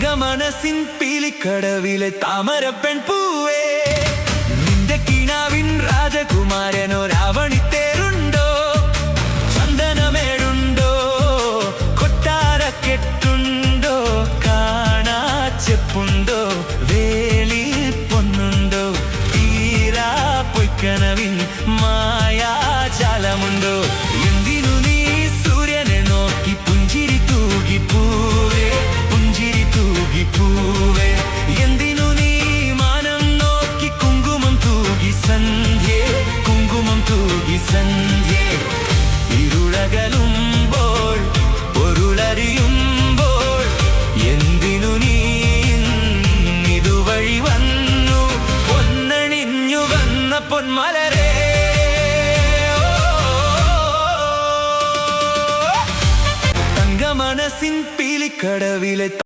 തങ്കമനസിൻ പീലിക്കടവിലെ താമരപ്പെൺ പൂവേ, നിന്റെ കിനാവിൻ രാജകുമാരനോ രാവണിത്തേരുണ്ടോ, ചന്ദനമേടുണ്ടോ, കൊട്ടാരക്കെട്ടുണ്ടോ, കാണാച്ചെപ്പുണ്ടോ, വേലി പൊന്നുണ്ടോ, തീരാ പൊയ്ക്കനവിൻ മായാജാലമുണ്ടോ, എന്തിനു നീ സൂര്യനെ നോക്കി പുഞ്ചിരി തൂകി പൂവേ, പുഞ്ചിരി തൂകി പൂവേ, എന്തിനു നീ മാനം നോക്കി കുങ്കുമം തൂകി സന്ധ്യേ, കുങ്കുമം തൂകി സന്ധ്യേ, ഇരുളകലുമ്പോൾ പൊരുളറിയുമ്പോൾ എന്തിനു നീ ഇതുവഴി വന്നു, പൊന്നണിഞ്ഞു വന്ന പൊന്മലരേ. തങ്കമനസിൻ പീലിക്കടവിലെ